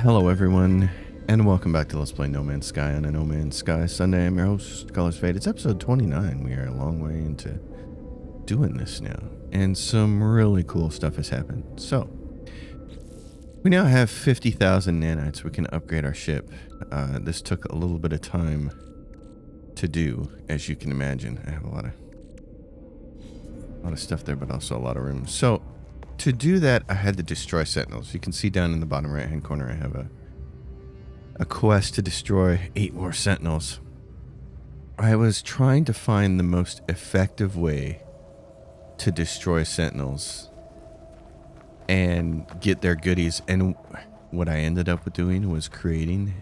Hello everyone, and welcome back to Let's Play No Man's Sky on a No Man's Sky Sunday. I'm your host, Colors Fade. It's episode 29. We are a long way into doing this now, and some really cool stuff has happened. So, we now have 50,000 nanites. We can upgrade our ship. This took a little bit of time to do, as you can imagine. I have a lot of stuff there, but also a lot of room. So, to do that, I had to destroy sentinels. You can see down in the bottom right-hand corner, I have a quest to destroy 8 more sentinels. I was trying to find the most effective way to destroy sentinels and get their goodies. And what I ended up with doing was creating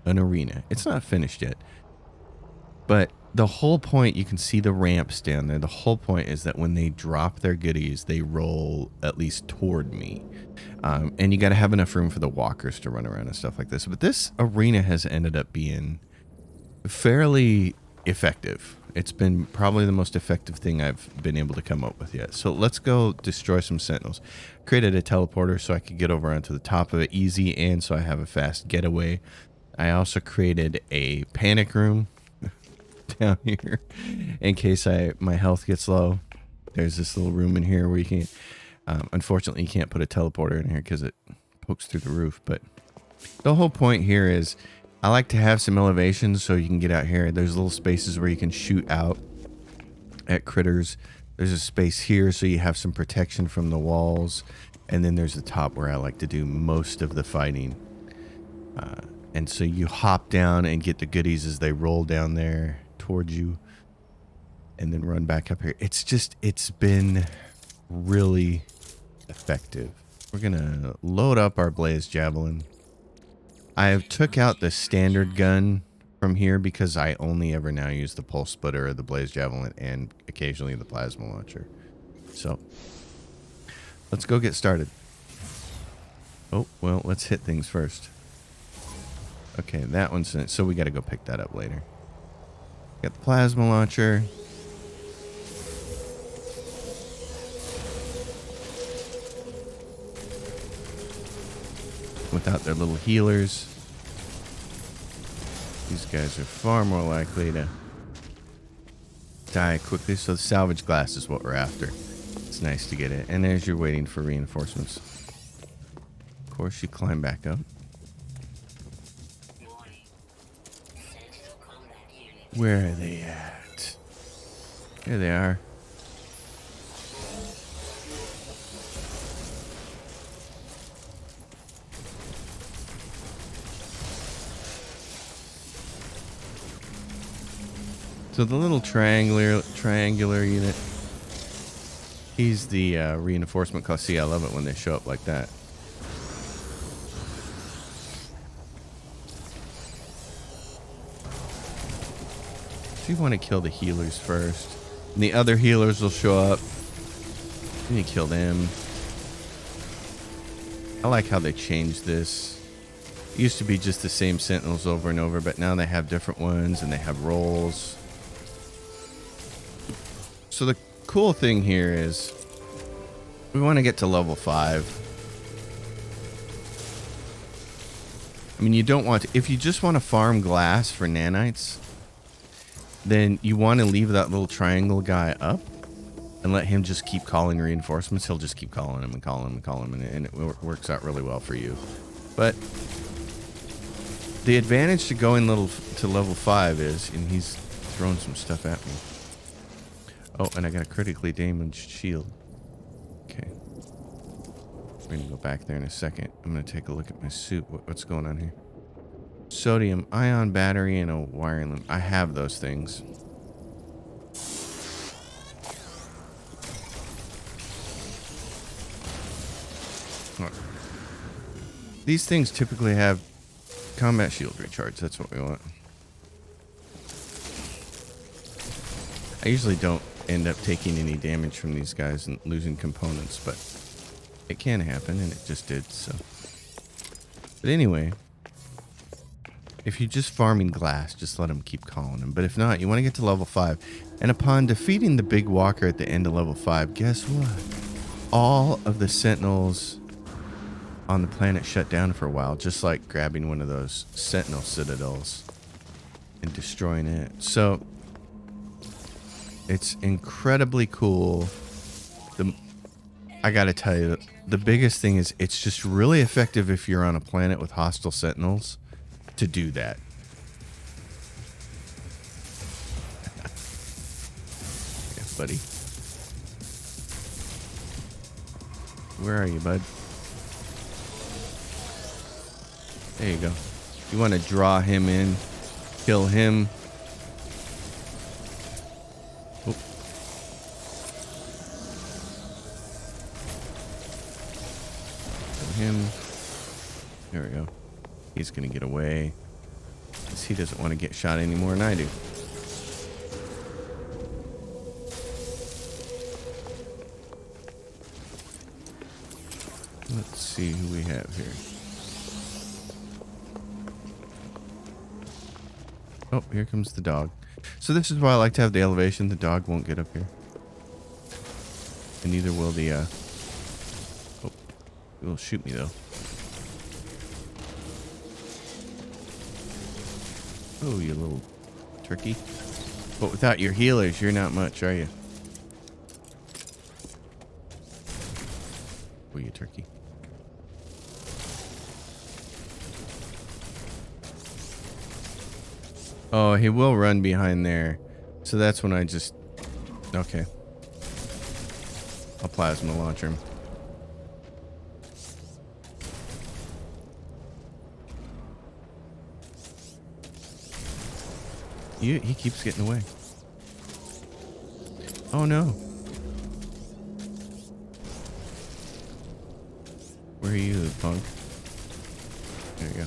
an arena. It's not finished yet, but the whole point, you can see the ramps down there. The whole point is that when they drop their goodies, they roll at least toward me. And you got to have enough room for the walkers to run around and stuff like this. But this arena has ended up being fairly effective. It's been probably the most effective thing I've been able to come up with yet. So let's go destroy some sentinels. Created a teleporter so I could get over onto the top of it easy, and so I have a fast getaway. I also created a panic room down here in case my health gets low. There's this little room in here where you can unfortunately you can't put a teleporter in here because it pokes through the roof, but the whole point here is I like to have some elevations so you can get out here. There's little spaces where you can shoot out at critters. There's a space here so you have some protection from the walls, and then there's the top where I like to do most of the fighting. And so you hop down and get the goodies as they roll down there towards you, and then run back up here. It's been really effective. We're gonna load up our blaze javelin. I took out the standard gun from here because I only ever now use the pulse splitter or the blaze javelin and occasionally the plasma launcher. So let's go get started. Oh, well, let's hit things first. Okay, that one's in it, so we got to go pick that up later. Got the plasma launcher. Without their little healers, these guys are far more likely to die quickly. So the salvage glass is what we're after. It's nice to get it. And as you're waiting for reinforcements, of course, you climb back up. Where are they at? Here they are. So the little triangular unit, he's the reinforcement class. See, I love it when they show up like that. So you want to kill the healers first, and the other healers will show up. And you kill them. I like how they changed this. It used to be just the same sentinels over and over, but now they have different ones and they have roles. So the cool thing here is we want to get to level 5. I mean, you don't want to, if you just want to farm glass for nanites, then you want to leave that little triangle guy up and let him just keep calling reinforcements. He'll just keep calling him and calling him and calling him, and it works out really well for you. But the advantage to going to level 5 is, and he's throwing some stuff at me. Oh, and I got a critically damaged shield. Okay. We're going to go back there in a second. I'm going to take a look at my suit. What's going on here? Sodium ion battery and a wiring loom. I have those things. These things typically have combat shield recharge. That's what we want. I usually don't end up taking any damage from these guys and losing components, but it can happen, and it just did. So, but anyway, if you're just farming glass, just let them keep calling them. But if not, you want to get to level 5, and upon defeating the big walker at the end of level 5, guess what? All of the sentinels on the planet shut down for a while, just like grabbing one of those Sentinel citadels and destroying it. So it's incredibly cool. I gotta tell you, the biggest thing is it's just really effective if you're on a planet with hostile Sentinels to do that. Yeah, buddy. Where are you, bud? There you go. You want to draw him in, kill him. Oh. Kill him. There we go. He's going to get away. Because he doesn't want to get shot any more than I do. Let's see who we have here. Oh, here comes the dog. So this is why I like to have the elevation. The dog won't get up here. And neither will the, oh, he will shoot me though. Oh, you little turkey. But without your healers, you're not much, are you? Oh, you turkey. Oh, he will run behind there. So that's when I just... Okay. I'll plasma launch him. He keeps getting away. Oh no. Where are you, punk? There you go.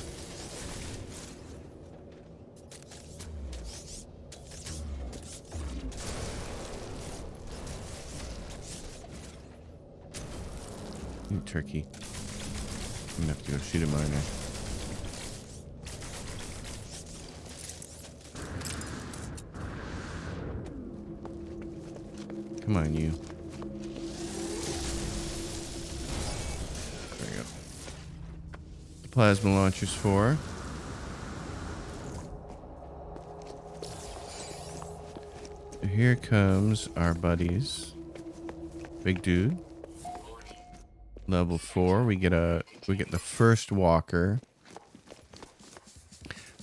You turkey. I'm gonna have to go shoot him right now. Come on, you. There you go. The plasma launcher's for. Here comes our buddies. Big dude. Level 4. We get the first walker.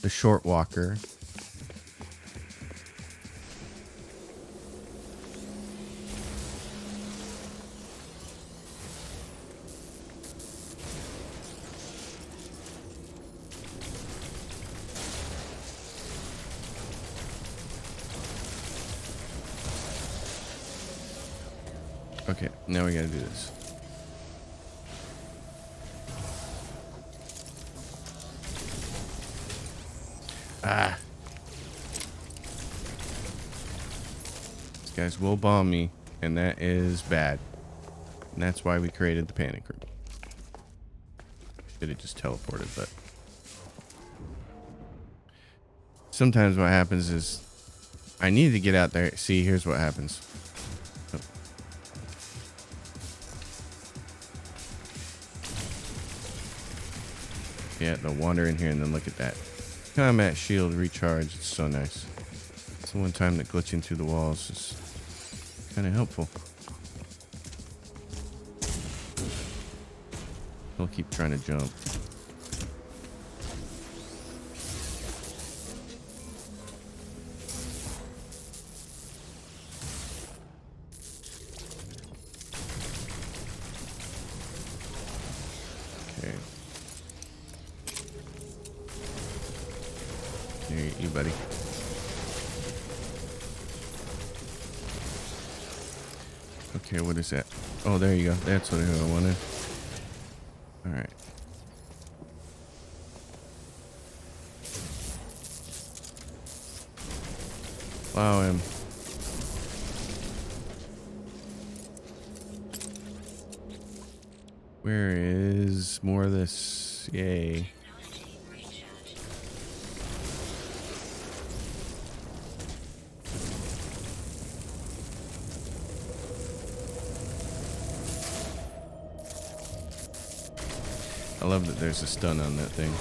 The short walker. Okay, now we gotta do this. Ah. These guys will bomb me, and that is bad. And that's why we created the panic room. Should have just teleported, but... Sometimes what happens is... I need to get out there. See, here's what happens. Oh. Yeah, they'll wander in here and then look at that. Combat shield recharge. It's so nice. It's the one time that glitching through the walls is kind of helpful. He'll keep trying to jump. Okay. Here, you buddy. Okay, what is that? Oh, there you go. That's what I wanted. All right. Allow him. Where is more of this? Yay. I love that there's a stun on that thing.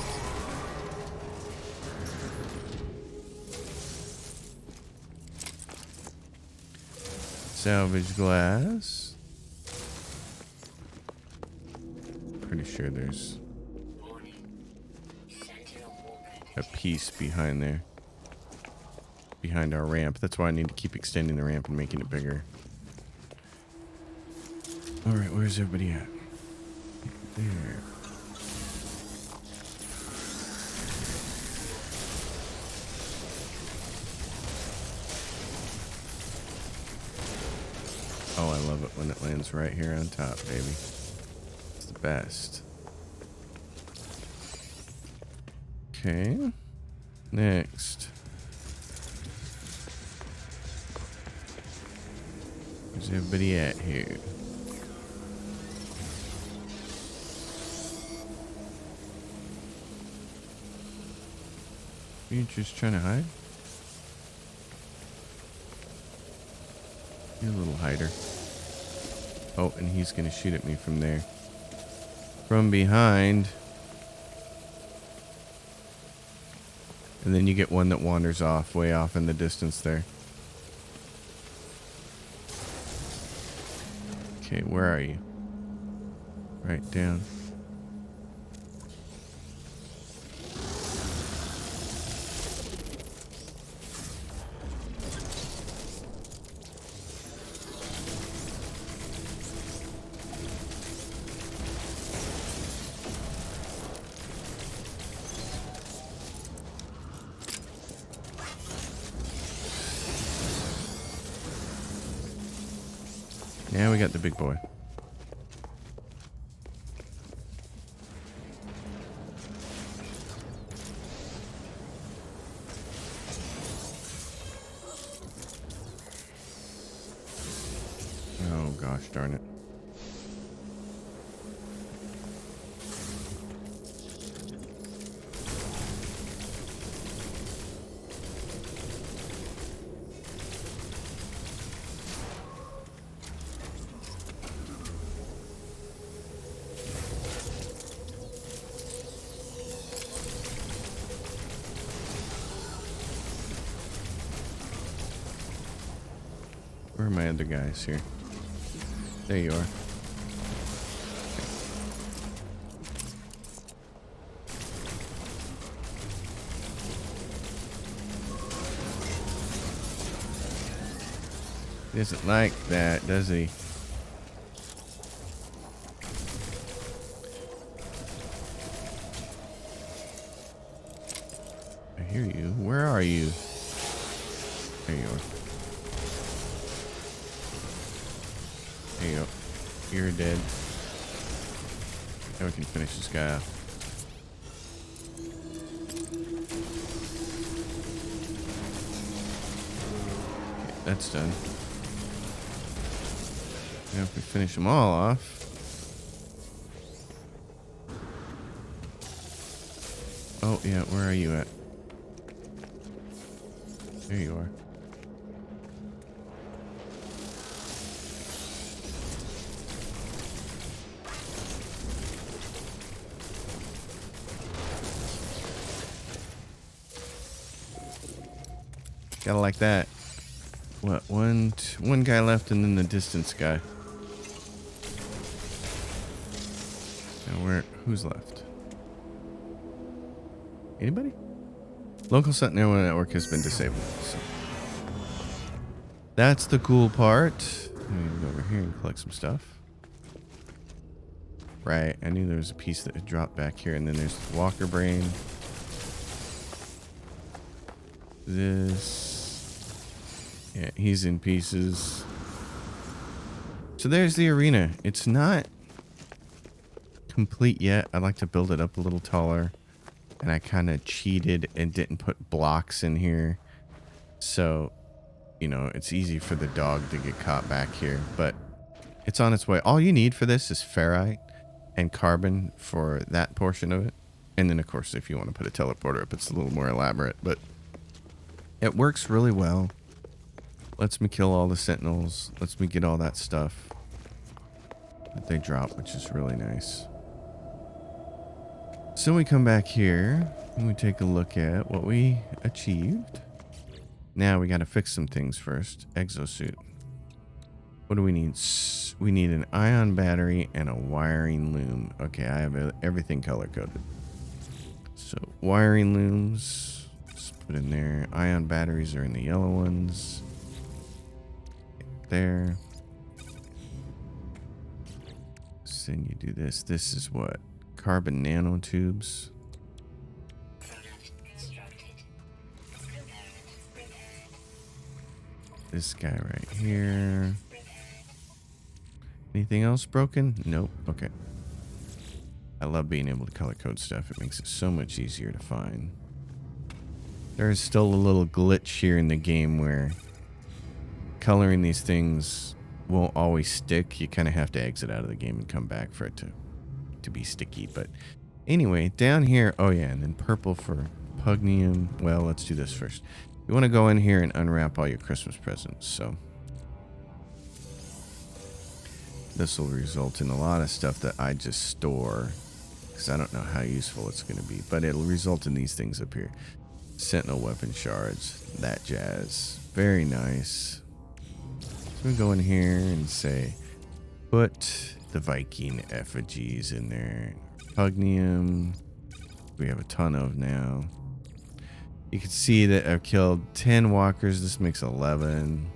Salvage glass. Pretty sure there's a piece behind there. Behind our ramp. That's why I need to keep extending the ramp and making it bigger. Alright, where's everybody at? There. Oh, I love it when it lands right here on top, baby. It's the best. Okay. Next. Where's everybody at here? You just trying to hide? You little hider. Oh, and he's gonna shoot at me from there. From behind. And then you get one that wanders off, way off in the distance there. Okay, where are you? Right down. Now we got the big boy. Oh gosh darn it. Where are my other guys here? There you are. He doesn't like that, does he? I hear you. Where are you? There you are. There you go. You're dead. Now we can finish this guy off. Okay, that's done. Now if we finish them all off. Oh yeah, where are you at? There you are. Gotta like that. What? One guy left and then the distance guy. Now who's left? Anybody? Local Sentinel network has been disabled. So. That's the cool part. I'm gonna go over here and collect some stuff. Right, I knew there was a piece that had dropped back here, and then there's Walker Brain. This. Yeah, he's in pieces. So there's the arena. It's not complete yet. I'd like to build it up a little taller. And I kind of cheated and didn't put blocks in here. So, you know, it's easy for the dog to get caught back here. But it's on its way. All you need for this is ferrite and carbon for that portion of it. And then, of course, if you want to put a teleporter up, it's a little more elaborate. But it works really well. Lets me kill all the sentinels. Lets me get all that stuff that they drop, which is really nice. So we come back here and we take a look at what we achieved. Now we got to fix some things first. Exosuit. What do we need? We need an ion battery and a wiring loom. Okay, I have everything color coded. So wiring looms, let's put in there. Ion batteries are in the yellow ones. There. So then you do this. This is what? Carbon nanotubes. This guy right here. Anything else broken? Nope. Okay. I love being able to color code stuff. It makes it so much easier to find. There's still a little glitch here in the game where coloring these things won't always stick. You kind of have to exit out of the game and come back for it to be sticky. But anyway, down here, oh yeah, and then purple for pugnium. Well, let's do this first. You want to go in here and unwrap all your Christmas presents. So this will result in a lot of stuff that I just store because I don't know how useful it's going to be, but it'll result in these things up here. Sentinel weapon shards, that jazz. Very nice. So we go in here and say, put the Viking effigies in there. Pugnium, we have a ton of now. You can see that I've killed 10 walkers. This makes 11.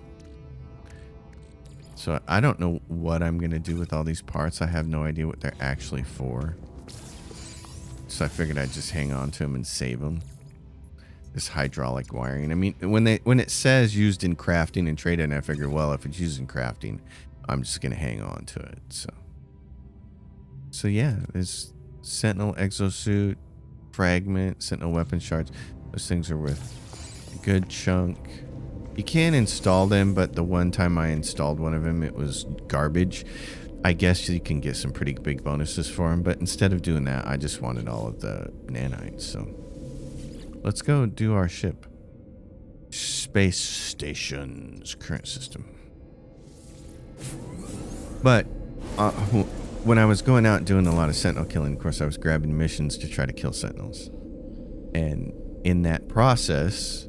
So I don't know what I'm going to do with all these parts. I have no idea what they're actually for. So I figured I'd just hang on to them and save them. This hydraulic wiring. I mean, when it says used in crafting and trading, I figure, well, if it's used in crafting, I'm just going to hang on to it. So yeah, there's Sentinel exosuit, fragment, Sentinel weapon shards. Those things are worth a good chunk. You can install them, but the one time I installed one of them, it was garbage. I guess you can get some pretty big bonuses for them, but instead of doing that, I just wanted all of the nanites. So let's go do our ship. Space stations, current system. But when I was going out doing a lot of Sentinel killing, of course, I was grabbing missions to try to kill Sentinels. And in that process,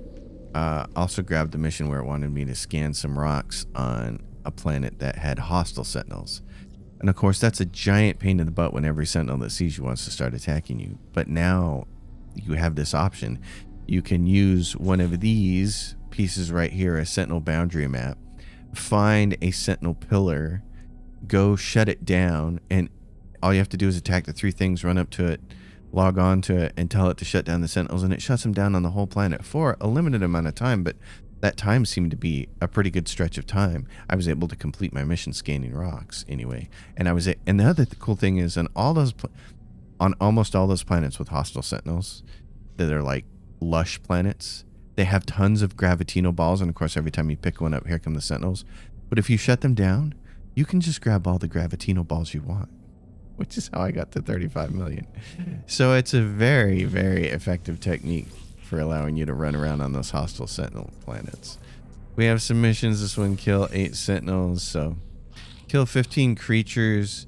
also grabbed the mission where it wanted me to scan some rocks on a planet that had hostile Sentinels. And of course, that's a giant pain in the butt when every Sentinel that sees you wants to start attacking you. But now you have this option. You can use one of these pieces right here, a Sentinel boundary map, find a Sentinel pillar, go shut it down, and all you have to do is attack the three things, run up to it, log on to it, and tell it to shut down the Sentinels, and it shuts them down on the whole planet for a limited amount of time. But that time seemed to be a pretty good stretch of time. I was able to complete my mission scanning rocks anyway, and the other cool thing is on almost all those planets with hostile Sentinels that are like lush planets, they have tons of Gravitino balls, and of course every time you pick one up, here come the Sentinels. But if you shut them down, you can just grab all the Gravitino balls you want, which is how I got to 35 million. So it's a very, very effective technique for allowing you to run around on those hostile Sentinel planets. We have some missions. This one, kill 8 Sentinels. So kill 15 creatures.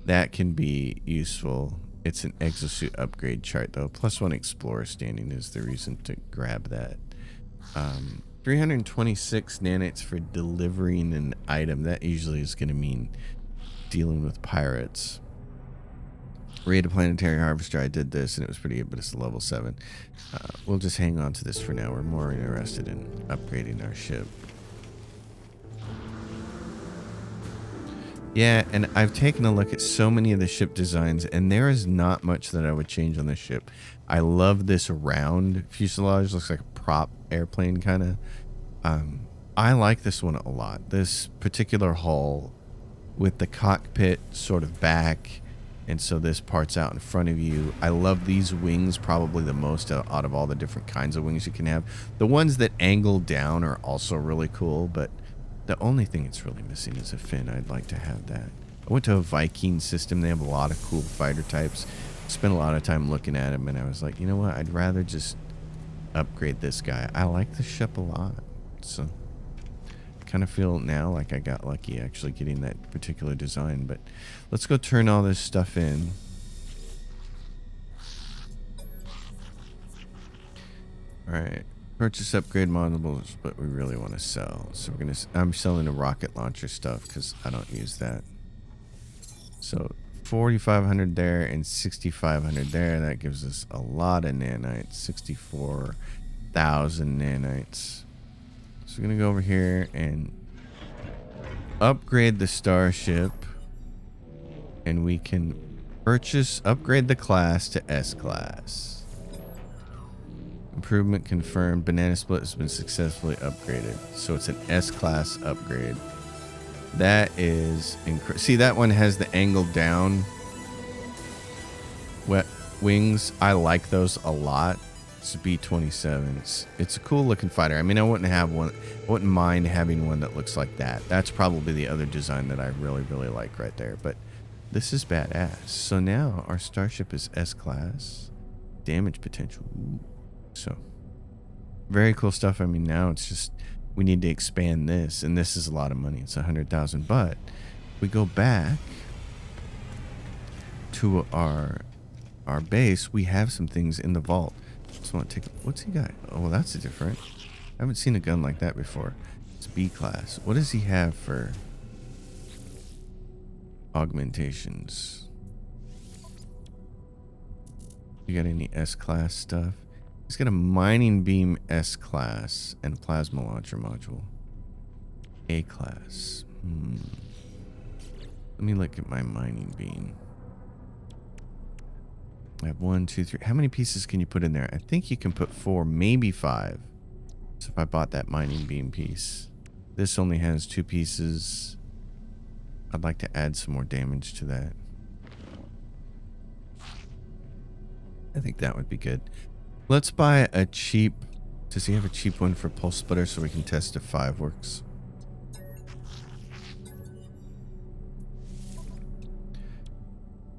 That can be useful. It's an exosuit upgrade chart, though. +1 explorer standing is the reason to grab that. 326 nanites for delivering an item. That usually is going to mean dealing with pirates. Raid Planetary Harvester, I did this and it was pretty good, but it's level 7. We'll just hang on to this for now. We're more interested in upgrading our ship. Yeah, and I've taken a look at so many of the ship designs, and there is not much that I would change on this ship. I love this round fuselage. Looks like a prop airplane kind of. I like this one a lot. This particular hull with the cockpit sort of back, and so this part's out in front of you. I love these wings probably the most out of all the different kinds of wings you can have. The ones that angle down are also really cool, but the only thing it's really missing is a fin. I'd like to have that. I went to a Viking system. They have a lot of cool fighter types. Spent a lot of time looking at them, and I was like, you know what? I'd rather just upgrade this guy. I like the ship a lot. So I kind of feel now like I got lucky actually getting that particular design. But let's go turn all this stuff in. Alright. Purchase upgrade modules, but we really want to sell. So we're going to... I'm selling the rocket launcher stuff because I don't use that. So 4,500 there and 6,500 there. That gives us a lot of nanites. 64,000 nanites. So we're going to go over here and upgrade the starship. And we can upgrade the class to S class. Improvement confirmed. Banana split has been successfully upgraded. So it's an S class upgrade. That is incredible. See, that one has the angle down wet wings. I like those a lot. It's a B-27. It's a cool looking fighter. I mean, I wouldn't mind having one that looks like that. That's probably the other design that I really, really like right there. But this is badass. So now our starship is S class. Damage potential. Ooh. So very cool stuff. I mean, now it's just we need to expand this, and this is a lot of money. It's 100,000. But we go back to our base. We have some things in the vault. Just want to take. What's he got? Oh, that's different. I haven't seen a gun like that before. It's B class. What does he have for augmentations? You got any S class stuff? He's got a mining beam S class and a plasma launcher module. A class. Let me look at my mining beam. I have 1, 2, 3. How many pieces can you put in there? I think you can put 4, maybe 5. So if I bought that mining beam piece. This only has 2 pieces. I'd like to add some more damage to that. I think that would be good. Let's buy a cheap... Does he have a cheap one for pulse splitter so we can test if 5 works?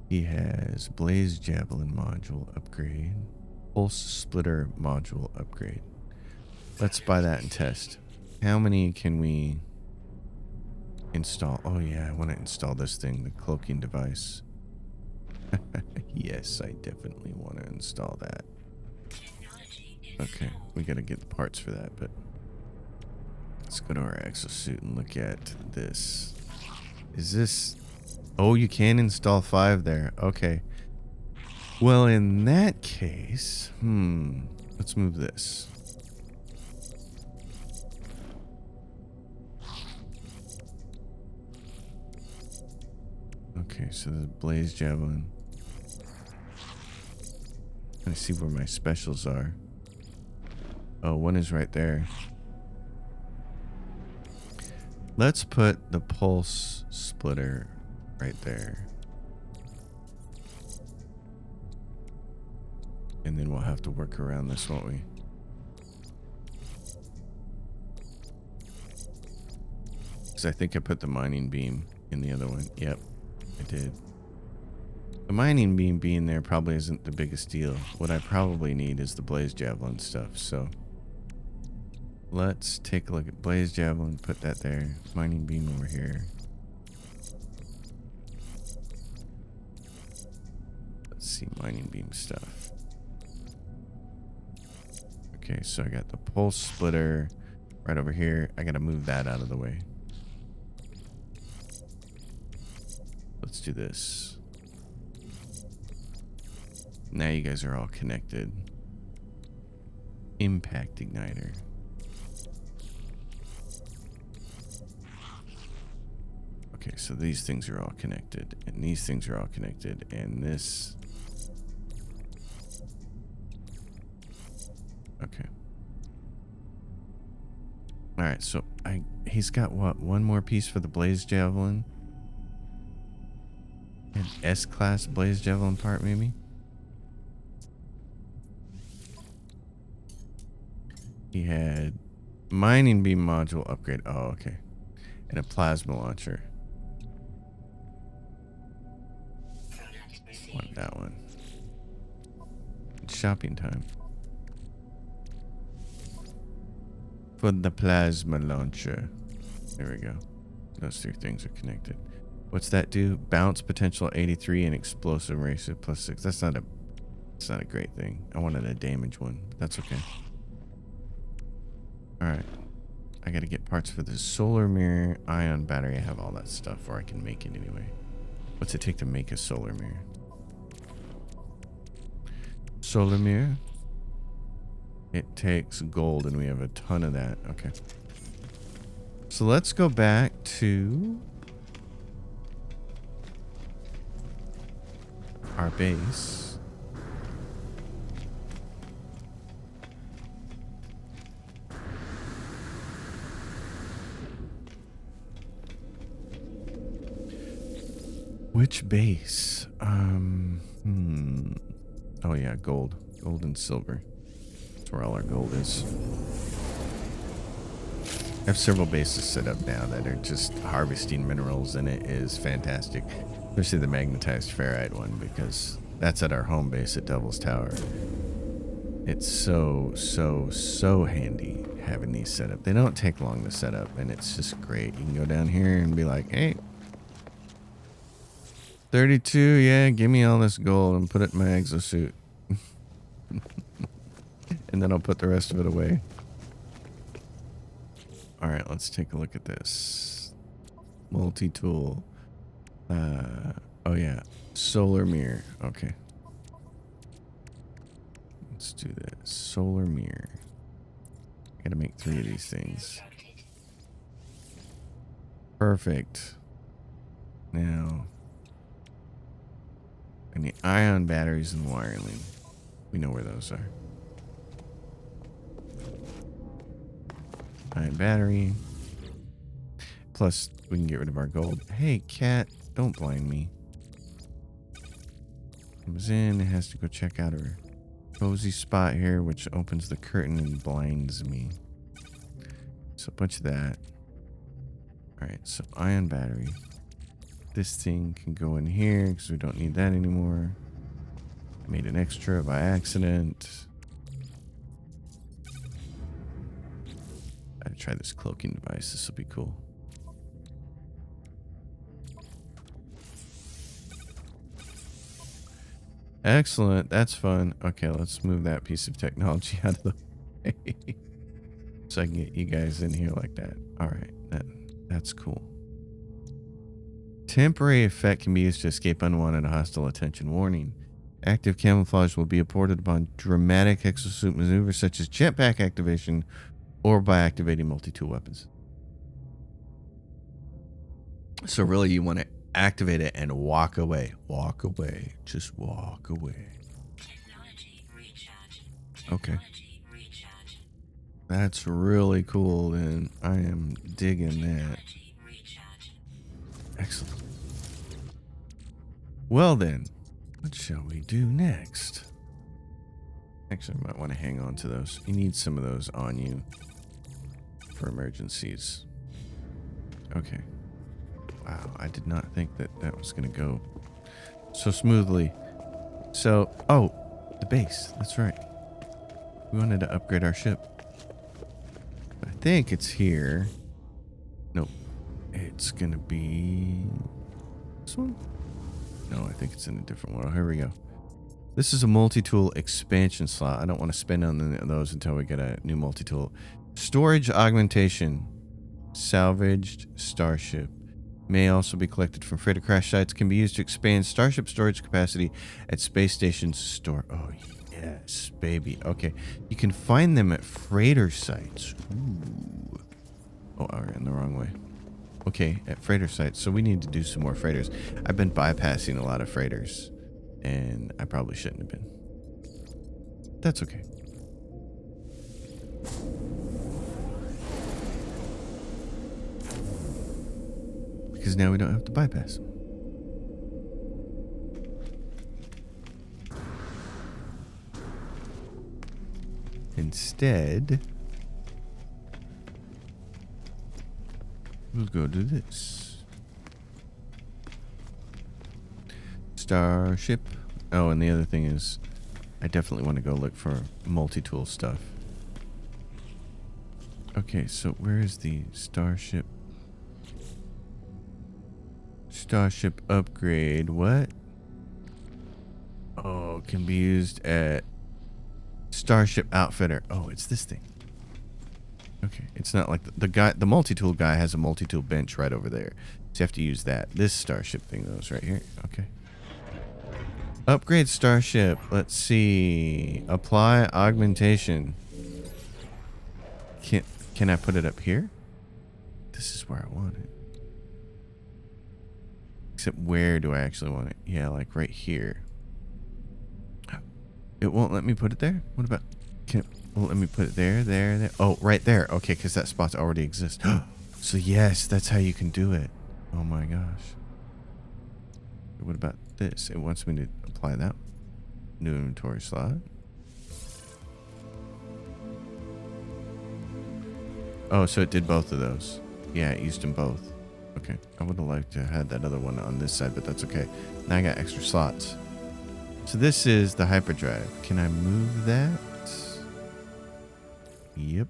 He has blaze javelin module upgrade. Pulse splitter module upgrade. Let's buy that and test. How many can we install? Oh yeah, I want to install this thing, the cloaking device. Yes, I definitely want to install that. Okay, we gotta get the parts for that, but let's go to our exosuit and look at this. Is this... Oh, you can install 5 there. Okay. Well, in that case, let's move this. Okay, so the blaze javelin. I see where my specials are. Oh, one is right there. Let's put the pulse splitter right there. And then we'll have to work around this, won't we? Because I think I put the mining beam in the other one. Yep, I did. The mining beam being there probably isn't the biggest deal. What I probably need is the blaze javelin stuff, so... Let's take a look at blaze javelin, put that there. Mining beam over here. Let's see mining beam stuff. Okay, so I got the pulse splitter right over here. I gotta move that out of the way. Let's do this. Now you guys are all connected. Impact igniter. Okay, so these things are all connected, and these things are all connected, and this... Okay. Alright, so he's got what? One more piece for the blaze javelin? An S-class blaze javelin part, maybe? He had mining beam module upgrade. Oh, okay. And a plasma launcher. Want that one. It's shopping time. For the plasma launcher. There we go. Those 3 things are connected. What's that do? Bounce potential 83 and explosive ratio +6. That's not a great thing. I wanted a damage one, but that's okay. Alright. I gotta get parts for the solar mirror, ion battery. I have all that stuff, or I can make it anyway. What's it take to make a solar mirror? Solar mirror? It takes gold, and we have a ton of that. Okay. So let's go back to our base. Which base? Oh yeah, gold. Gold and silver. That's where all our gold is. I have several bases set up now that are just harvesting minerals, and it is fantastic. Especially the magnetized ferrite one, because that's at our home base at Devil's Tower. It's so handy having these set up. They don't take long to set up, and it's just great. You can go down here and be like, hey, 32, yeah, give me all this gold and put it in my exosuit. And then I'll put the rest of it away. Alright, let's take a look at this. Multi-tool. Oh yeah, solar mirror. Okay. Let's do this. Solar mirror. I gotta make 3 of these things. Perfect. Now... and the ion batteries and wiring. We know where those are. Ion battery. Plus, we can get rid of our gold. Hey, cat, don't blind me. Comes in, it has to go check out her cozy spot here, which opens the curtain and blinds me. So a bunch of that. Alright, so ion battery. This thing can go in here because we don't need that anymore. I made an extra by accident. I'd try this cloaking device. This will be cool. Excellent. That's fun. Okay, let's move that piece of technology out of the way. So I can get you guys in here like that. Alright, that's cool. Temporary effect can be used to escape unwanted hostile attention. Warning. Active camouflage will be aborted upon dramatic exosuit maneuvers such as jetpack activation or by activating multi-tool weapons. So really you want to activate it and walk away. Walk away. Just walk away. Okay. That's really cool, and I am digging that. Excellent. Well then, what shall we do next? Actually, I might want to hang on to those. You need some of those on you for emergencies. Okay. Wow, I did not think that that was going to go so smoothly. So, oh, the base. That's right. We wanted to upgrade our ship. I think it's here. Nope. It's going to be this one? No, I think it's in a different one. Oh, here we go. This is a multi-tool expansion slot. I don't want to spend on those until we get a new multi-tool. Storage augmentation. Salvaged starship. May also be collected from freighter crash sites. Can be used to expand starship storage capacity at space stations. Oh, yes, baby. Okay. You can find them at freighter sites. Ooh. Oh, I ran the wrong way. Okay, at freighter sites. So we need to do some more freighters. I've been bypassing a lot of freighters, and I probably shouldn't have been. That's okay. Because now we don't have to bypass them. Instead, we'll go do this. Starship. Oh, and the other thing is, I definitely want to go look for multi-tool stuff. Okay, so where is the starship? Starship upgrade. What? Oh, can be used at Starship Outfitter. Oh, it's this thing. Okay, it's not like the multi-tool guy has a multi-tool bench right over there. So you have to use that. This starship thing though is right here. Okay. Upgrade starship. Let's see. Apply augmentation. Can I put it up here? This is where I want it. Except where do I actually want it? Yeah, like right here. It won't let me put it there? What about... Well, let me put it there. Oh, right there. Okay, because that spot already exists. So yes, that's how you can do it. Oh my gosh. What about this? It wants me to apply that. New inventory slot. Oh, so it did both of those. Yeah, it used them both. Okay. I would have liked to have had that other one on this side, but that's okay. Now I got extra slots. So this is the hyperdrive. Can I move that? Yep.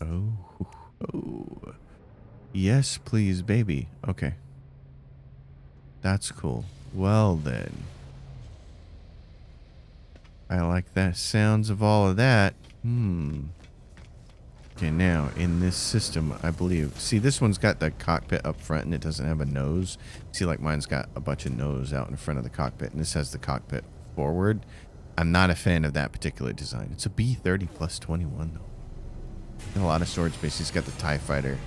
Oh. Yes, please, baby. Okay. That's cool. Well, then. I like the sounds of all of that. Okay, now, in this system, I believe... See, this one's got the cockpit up front, and it doesn't have a nose. See, like, mine's got a bunch of nose out in front of the cockpit, and this has the cockpit forward. I'm not a fan of that particular design. It's a B-30 plus 21, though. Got a lot of storage space. He's got the TIE Fighter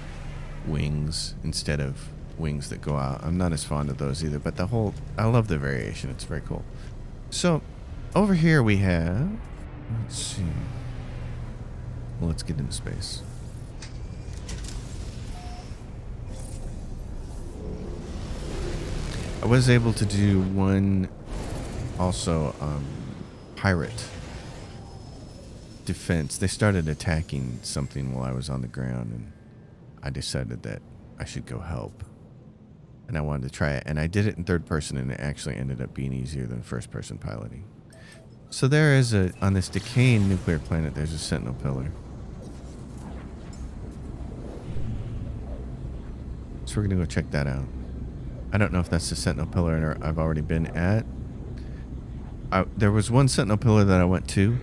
wings instead of wings that go out. I'm not as fond of those either, but I love the variation. It's very cool. So, over here we have... Let's see... Well, let's get into space. I was able to do one also pirate defense. They started attacking something while I was on the ground, and I decided that I should go help. And I wanted to try it, and I did it in third person, and it actually ended up being easier than first person piloting. So there is on this decaying nuclear planet, there's a sentinel pillar. So we're going to go check that out. I don't know if that's the Sentinel Pillar I've already been at. There was one Sentinel Pillar that I went to,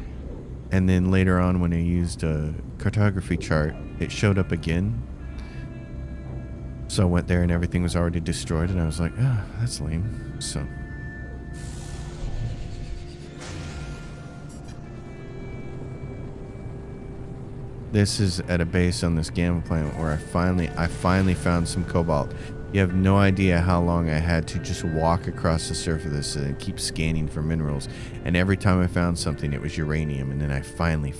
and then later on when I used a cartography chart, it showed up again. So I went there and everything was already destroyed, and I was like, that's lame. So... This is at a base on this Gamma planet where I finally found some cobalt. You have no idea how long I had to just walk across the surface of this and keep scanning for minerals. And every time I found something, it was uranium. And then I finally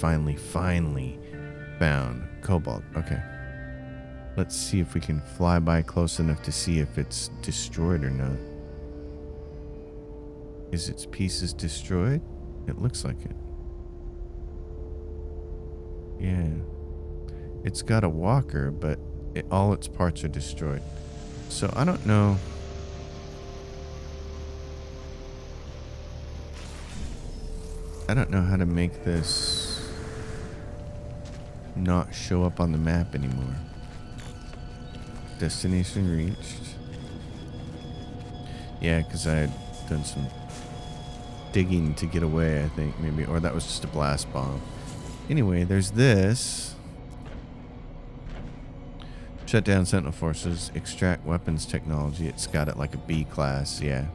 found cobalt. Okay. Let's see if we can fly by close enough to see if it's destroyed or not. Is its pieces destroyed? It looks like it. Yeah, it's got a walker, but all its parts are destroyed. So I don't know. I don't know how to make this not show up on the map anymore. Destination reached. Yeah, because I had done some digging to get away, I think, maybe. Or that was just a blast bomb. Anyway, there's this. Shut down Sentinel forces. Extract weapons technology. It's got it like a B class, yeah.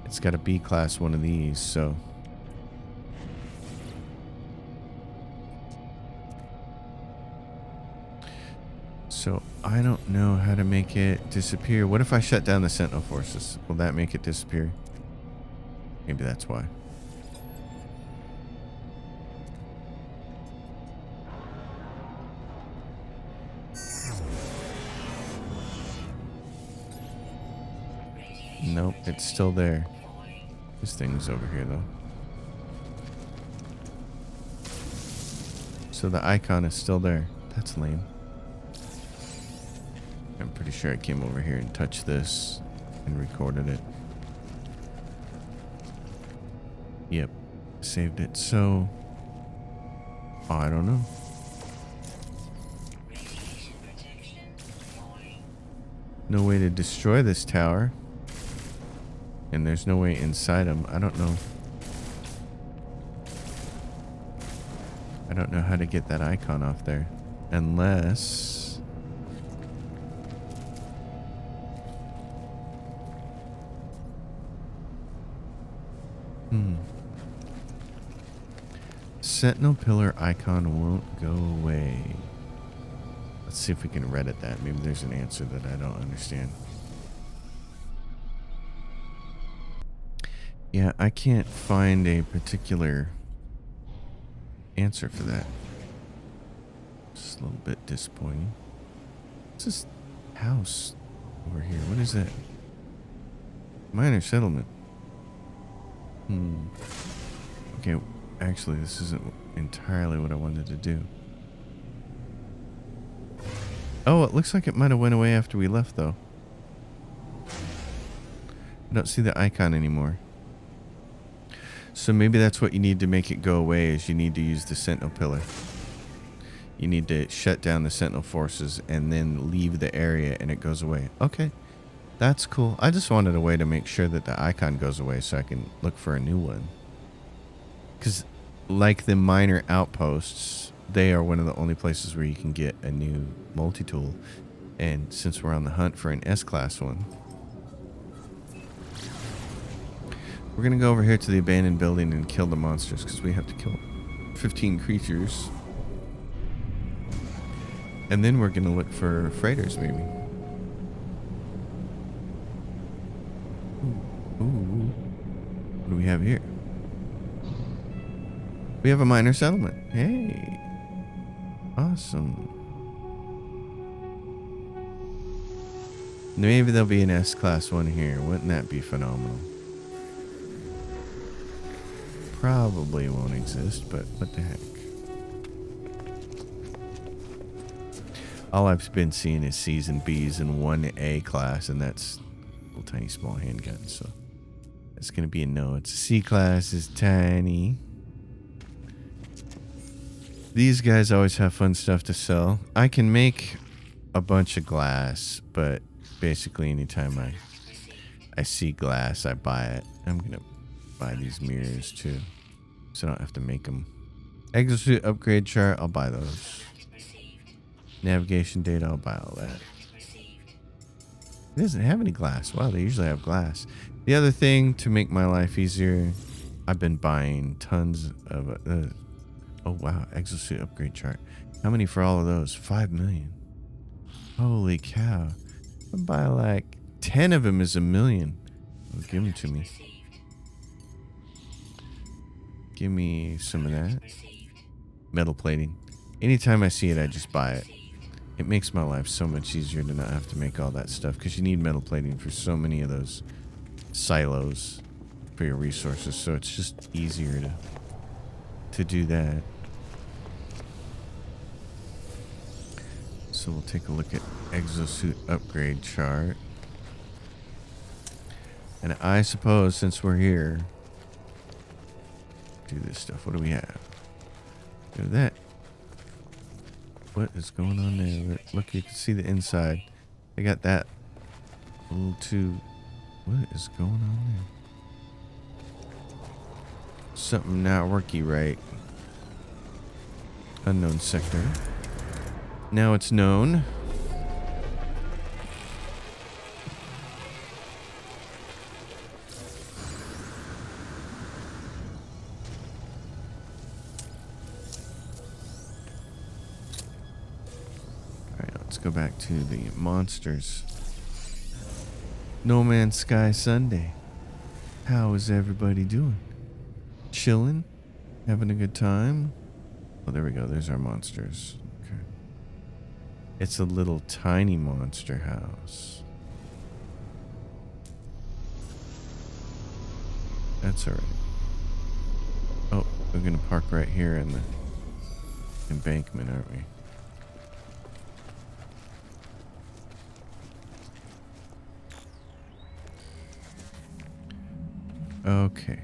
It's got a B class one of these, so... So, I don't know how to make it disappear. What if I shut down the Sentinel forces? Will that make it disappear? Maybe that's why. Nope, it's still there. This thing's over here, though. So the icon is still there. That's lame. I'm pretty sure I came over here and touched this and recorded it. Yep, saved it. So, I don't know. No way to destroy this tower. And there's no way inside them. I don't know. I don't know how to get that icon off there. Unless... Sentinel pillar icon won't go away. Let's see if we can Reddit that. Maybe there's an answer that I don't understand. Yeah, I can't find a particular answer for that. Just a little bit disappointing. What's this house over here? What is that? Minor settlement. Okay, actually, this isn't entirely what I wanted to do. Oh, it looks like it might have went away after we left, though. I don't see the icon anymore. So maybe that's what you need to make it go away, is you need to use the Sentinel pillar. You need to shut down the Sentinel forces and then leave the area and it goes away. Okay, that's cool. I just wanted a way to make sure that the icon goes away so I can look for a new one. Because like the minor outposts, they are one of the only places where you can get a new multi-tool. And since we're on the hunt for an S-class one, we're going to go over here to the abandoned building and kill the monsters because we have to kill 15 creatures. And then we're going to look for freighters, maybe. Ooh. What do we have here? We have a minor settlement. Hey. Awesome. Maybe there'll be an S-class one here. Wouldn't that be phenomenal? Probably won't exist, but what the heck. All I've been seeing is C's and B's and one A class, and that's little tiny small handgun, so it's going to be a no. It's a C class, is tiny. These guys always have fun stuff to sell. I can make a bunch of glass, but basically anytime I see glass, I buy it. I'm going to buy these mirrors too, so I don't have to make them. Exosuit upgrade chart, I'll buy those. Navigation data, I'll buy all that. It doesn't have any glass. Wow, they usually have glass. The other thing to make my life easier, I've been buying tons of... oh, wow. Exosuit upgrade chart. How many for all of those? 5 million. Holy cow. I'll buy like 10 of them is $1 million. Oh, give them to me. Give me some of that. Metal plating. Anytime I see it, I just buy it. It makes my life so much easier to not have to make all that stuff, because you need metal plating for so many of those silos for your resources, so it's just easier to do that. So we'll take a look at exosuit upgrade chart. And I suppose since we're here, do this stuff. What do we have? Do that. What is going on there? Look, you can see the inside. They got that a little too... What is going on there? Something not worky right. Unknown sector. Now it's known. Go back to the monsters. No Man's Sky Sunday. How is everybody doing? Chilling? Having a good time? Oh, there we go. There's our monsters. Okay. It's a little tiny monster house. That's alright. Oh, we're gonna park right here in the embankment, aren't we? Okay.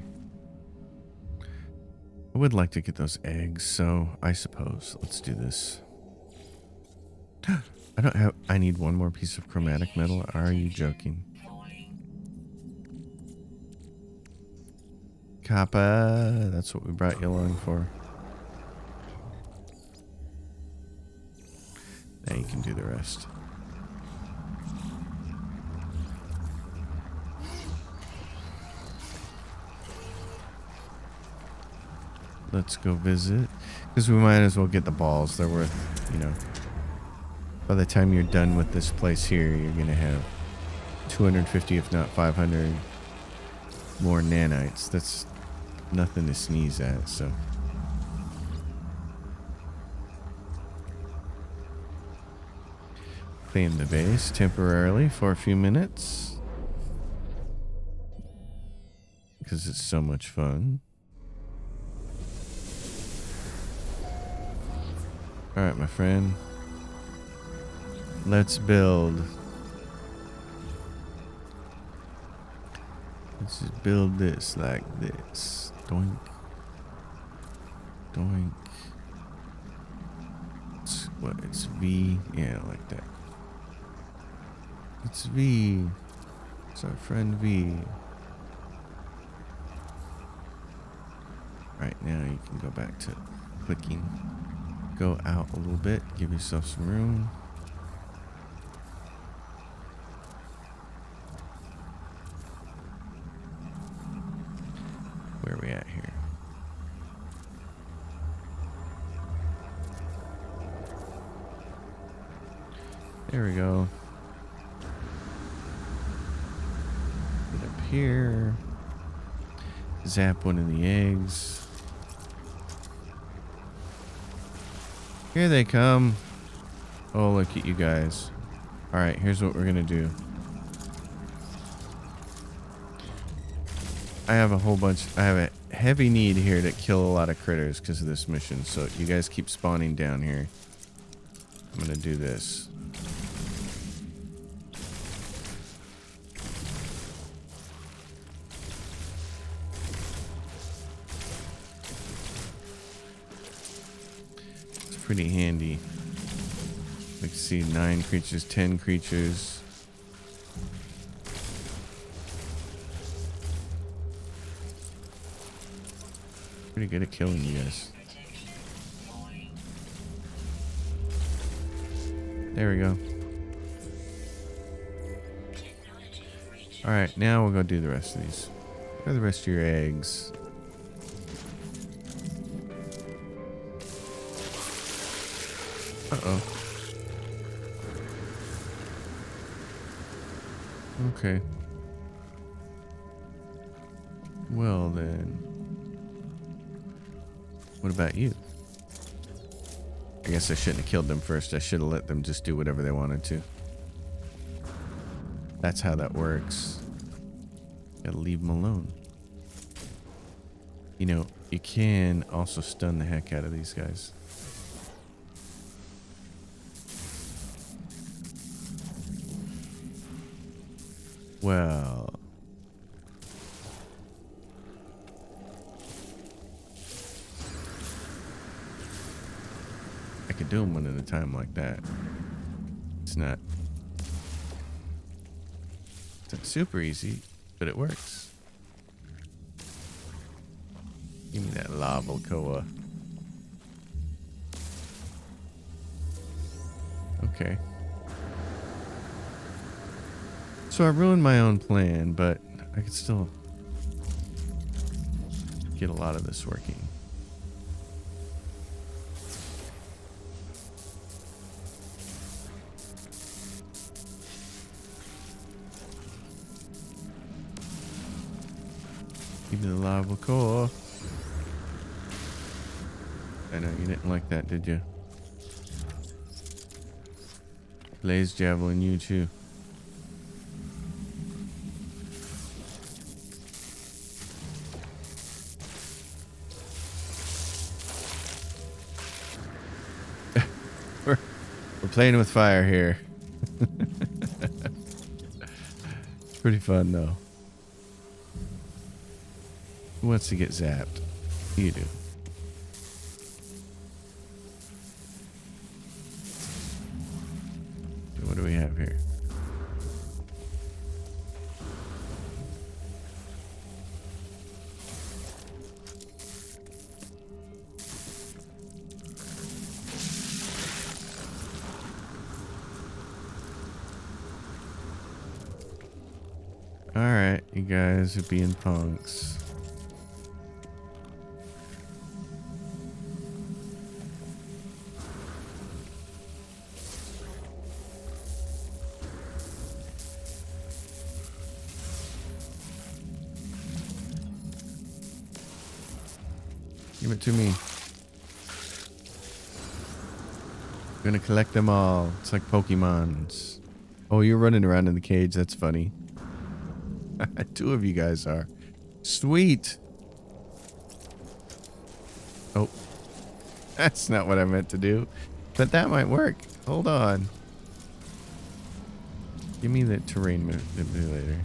I would like to get those eggs, so I suppose let's do this. I need one more piece of chromatic metal. Are you joking? Kappa, that's what we brought you along for. Now you can do the rest. Let's go visit. Because we might as well get the balls. They're worth, you know. By the time you're done with this place here, you're going to have 250, if not 500 more nanites. That's nothing to sneeze at, so. Claim the base temporarily for a few minutes. Because it's so much fun. Alright, my friend. Let's build. Let's just build this like this. Doink. Doink. It's V. Yeah, like that. It's V. It's our friend V. Right now you can go back to clicking. Go out a little bit. Give yourself some room. Where are we at here? There we go. Get up here. Zap one of the eggs. Here they come. Oh, look at you guys. Alright, here's what we're gonna do. I have a heavy need here to kill a lot of critters because of this mission. So you guys keep spawning down here. I'm gonna do this. It's pretty handy. We can see 9 creatures, 10 creatures. Pretty good at killing you guys. There we go. Alright, now we'll go do the rest of these. Where are the rest of your eggs? Uh-oh. Okay. Well then. What about you? I guess I shouldn't have killed them first. I should have let them just do whatever they wanted to. That's how that works. Gotta leave them alone. You know, you can also stun the heck out of these guys. Well. I could do them one at a time like that. It's not super easy, but it works. Give me that lava koa. Okay. So I ruined my own plan, but I could still get a lot of this working. Give me the lava core. I know you didn't like that, did you? Blaze Javelin, you too. We're playing with fire here. It's pretty fun though. Who wants to get zapped? You do. So what do we have here? You guys are being punks. Give it to me. I'm gonna collect them all. It's like Pokemons. Oh, you're running around in the cage. That's funny. 2 of you guys are. Sweet. Oh. That's not what I meant to do. But that might work. Hold on. Give me the terrain manipulator.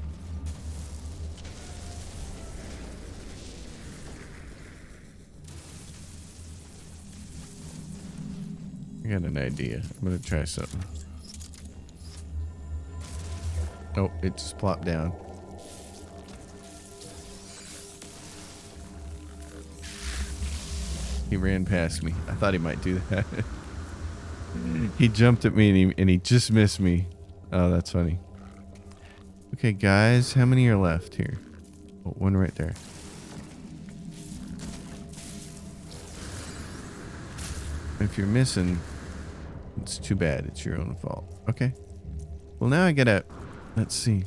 I got an idea. I'm gonna try something. Oh, it just plopped down. He ran past me. I thought he might do that. He jumped at me and he just missed me. Oh, that's funny. Okay, guys, how many are left here? Oh, one right there. If you're missing, it's too bad. It's your own fault. Okay. Well, now I gotta... Let's see.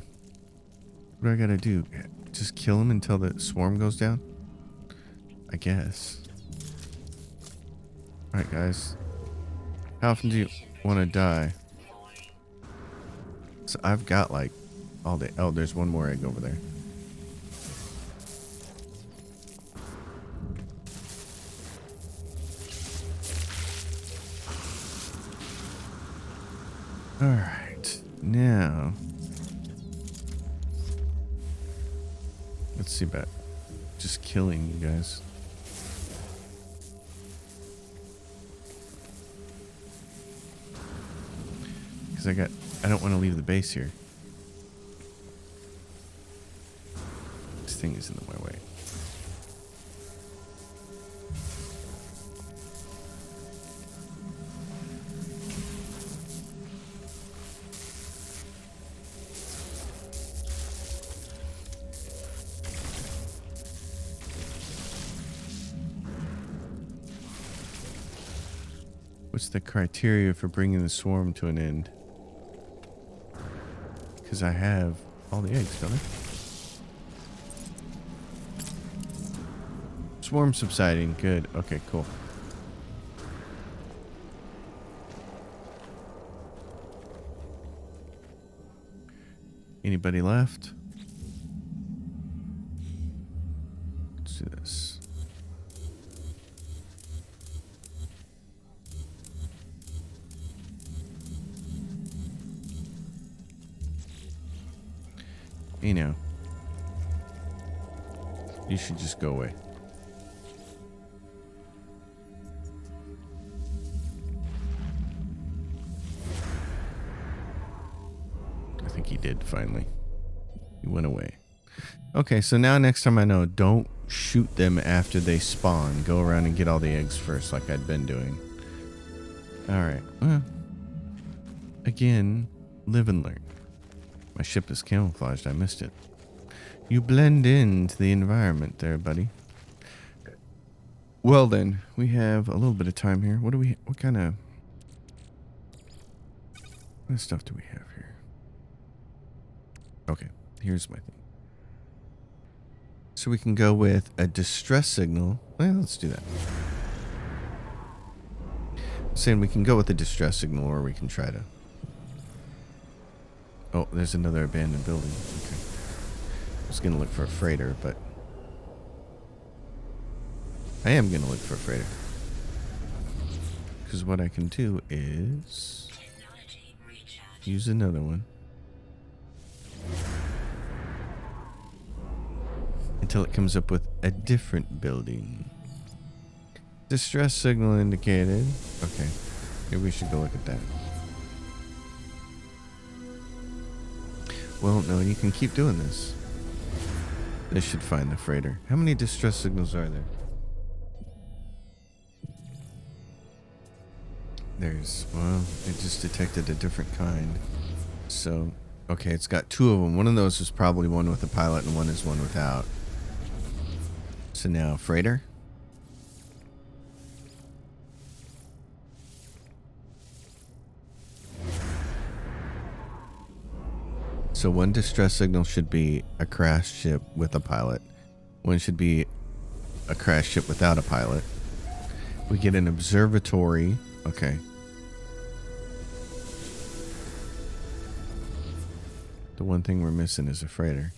What do I gotta do? Just kill him until the swarm goes down? I guess. Alright, guys. How often do you want to die? So I've got like all day. Oh, there's one more egg over there. Alright. Now... Let's see about just killing you guys. Because I don't want to leave the base here. This thing is in my way. What's the criteria for bringing the swarm to an end? Because I have all the eggs, don't I? Swarm subsiding. Good. Okay, cool. Anybody left? Let's do this. You know, you should just go away. I think he did finally. He went away. Okay, so now next time I know, don't shoot them after they spawn. Go around and get all the eggs first like I'd been doing. Alright, well, again, live and learn. My ship is camouflaged. I missed it. You blend into the environment there, buddy. Well then, we have a little bit of time here. What kind of stuff do we have here? Okay, here's my thing. So we can go with a distress signal. Well, let's do that. I'm saying we can go with a distress signal, or we can try to... Oh, there's another abandoned building. Okay. I was going to look for a freighter, but... I am going to look for a freighter. Because what I can do is... use another one. Until it comes up with a different building. Distress signal indicated. Okay. Maybe we should go look at that. Well, no, you can keep doing this. They should find the freighter. How many distress signals are there? Well, it just detected a different kind. So, Okay, it's got two of them. One of those is probably one with a pilot and one is one without. So now, freighter. So one distress signal should be a crashed ship with a pilot. One should be a crashed ship without a pilot. We get an observatory. Okay. The one thing we're missing is a freighter.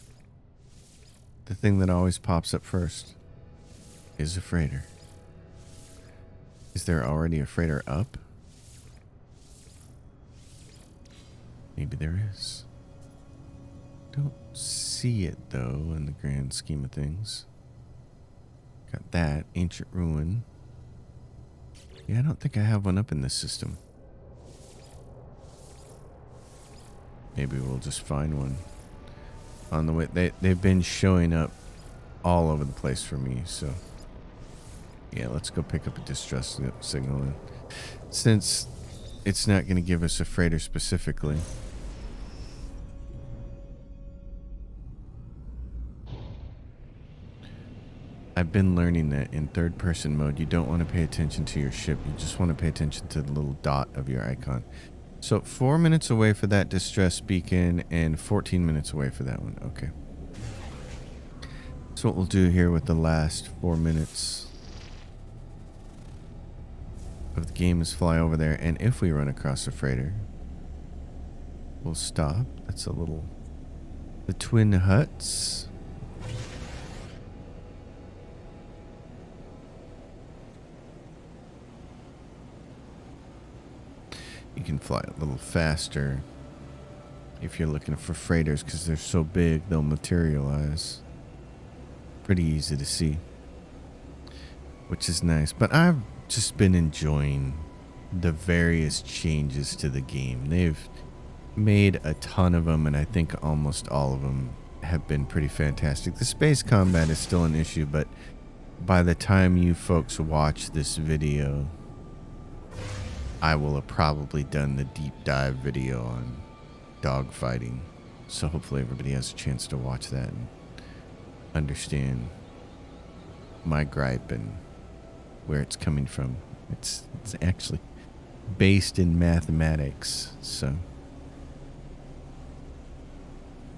The thing that always pops up first is a freighter. Is there already a freighter up? Maybe there is. Don't see it though in the grand scheme of things. Got that. Ancient ruin. Yeah, I don't think I have one up in this system. Maybe we'll just find one on the way. They've been showing up all over the place for me, so yeah, let's go pick up a distress signal. And since it's not going to give us a freighter specifically, I've been learning that in third person mode, you don't want to pay attention to your ship. You just want to pay attention to the little dot of your icon. So 4 minutes away for that distress beacon and 14 minutes away for that one. Okay. So what we'll do here with the last 4 minutes of the game is fly over there, and if we run across a freighter, we'll stop. That's a little... The Twin Huts. You can fly a little faster if you're looking for freighters, because they're so big they'll materialize. Pretty easy to see, which is nice. But I've just been enjoying the various changes to the game. They've made a ton of them, and I think almost all of them have been pretty fantastic. The space combat is still an issue, but by the time you folks watch this video, I will have probably done the deep dive video on dogfighting. So hopefully everybody has a chance to watch that and understand my gripe and where it's coming from. It's actually based in mathematics, so.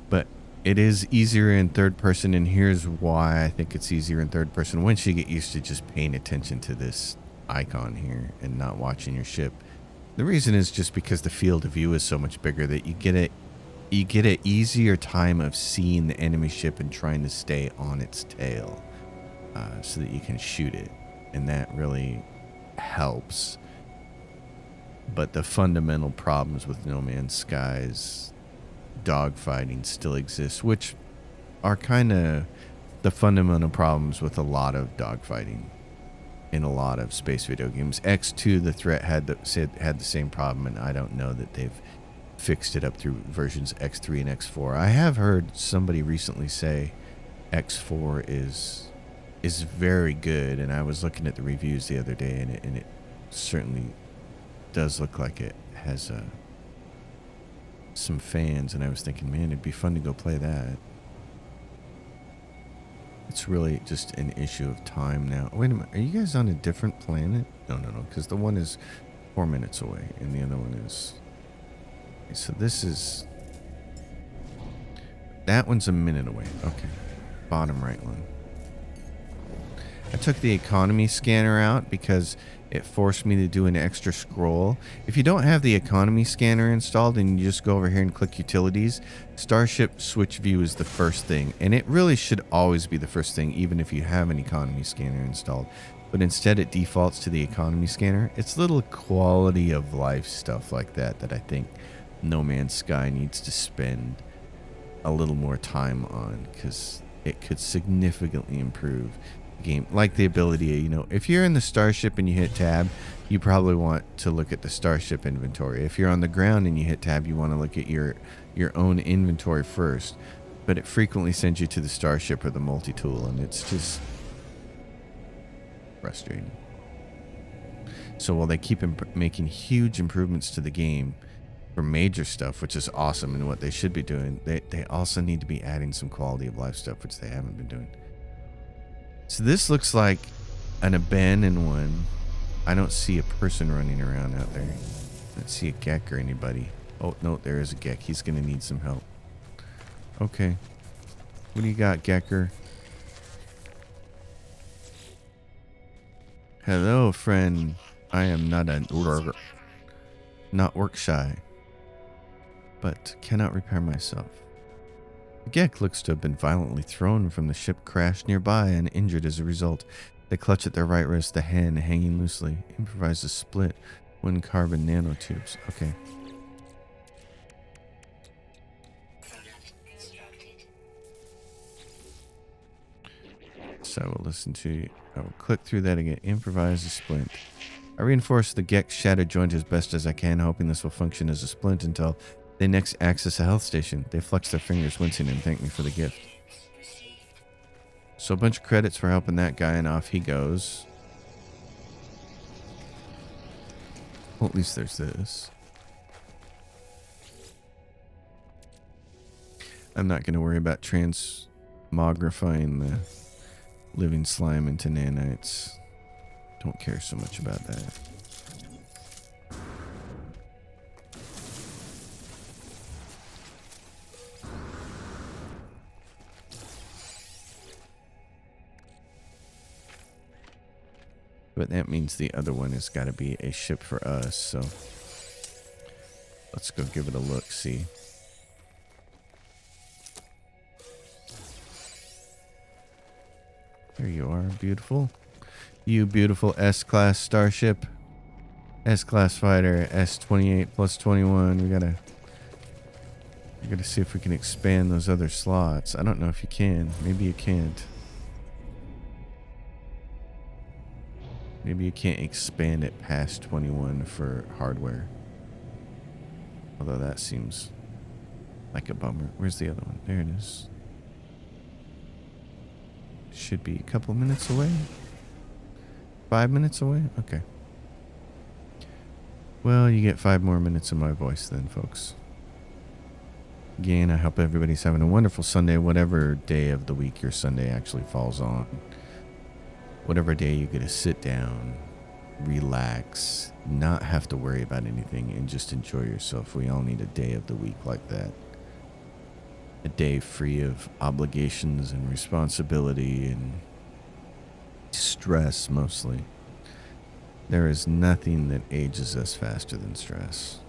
But it is easier in third person, and here's why I think it's easier in third person. Once you get used to just paying attention to this icon here and not watching your ship, the reason is just because the field of view is so much bigger that you get an easier time of seeing the enemy ship and trying to stay on its tail, so that you can shoot it, and that really helps. But the fundamental problems with No Man's Sky's dogfighting still exist, which are kind of the fundamental problems with a lot of dogfighting in a lot of space video games. X2, the threat had the same problem, and I don't know that they've fixed it up through versions X3 and X4. I have heard somebody recently say X4 is very good, and I was looking at the reviews the other day, and it certainly does look like it has some fans, and I was thinking, man, it'd be fun to go play that. It's really just an issue of time now. Wait a minute. Are you guys on a different planet? No, because the one is 4 minutes away, and the other one is... Okay, so this is... That one's a minute away. Okay. Bottom right one. I took the economy scanner out because it forced me to do an extra scroll. If you don't have the economy scanner installed and you just go over here and click utilities, Starship Switch View is the first thing. And it really should always be the first thing, even if you have an economy scanner installed. But instead it defaults to the economy scanner. It's little quality of life stuff like that I think No Man's Sky needs to spend a little more time on, because it could significantly improve game, like the ability, if you're in the starship and you hit tab, you probably want to look at the starship inventory. If you're on the ground and you hit tab, you want to look at your own inventory first, but it frequently sends you to the starship or the multi-tool, and it's just frustrating. So while they keep making huge improvements to the game, for major stuff, which is awesome and what they should be doing. They also need to be adding some quality of life stuff, which they haven't been doing. So this looks like an abandoned one. I don't see a person running around out there. I don't see a Gek or anybody. Oh, no, there is a Gek. He's going to need some help. Okay. What do you got, Gekker? Hello, friend. I am not work shy, but cannot repair myself. The Gek looks to have been violently thrown from the ship crash nearby and injured as a result. They clutch at their right wrist, the hand hanging loosely. Improvise a split. 1 carbon nanotubes. Okay. So I will listen to you. I will click through that again. Improvise a splint. I reinforce the Gek's shattered joint as best as I can, hoping this will function as a splint until they next access a health station. They flex their fingers, wincing, and thank me for the gift. So a bunch of credits for helping that guy, and off he goes. Well, at least there's this. I'm not going to worry about transmogrifying the living slime into nanites. Don't care so much about that. But that means the other one has got to be a ship for us, so let's go give it a look, see. There you are, beautiful. You beautiful S-class starship. S-class fighter, S-28 plus 21. We gotta see if we can expand those other slots. I don't know if you can. Maybe you can't. Maybe you can't expand it past 21 for hardware. Although that seems like a bummer. Where's the other one? There it is. Should be a couple minutes away. 5 minutes away? Okay. Well, you get 5 more minutes of my voice then, folks. Again, I hope everybody's having a wonderful Sunday, whatever day of the week your Sunday actually falls on. Whatever day you get to sit down, relax, not have to worry about anything, and just enjoy yourself. We all need a day of the week like that. A day free of obligations and responsibility and stress, mostly. There is nothing that ages us faster than stress.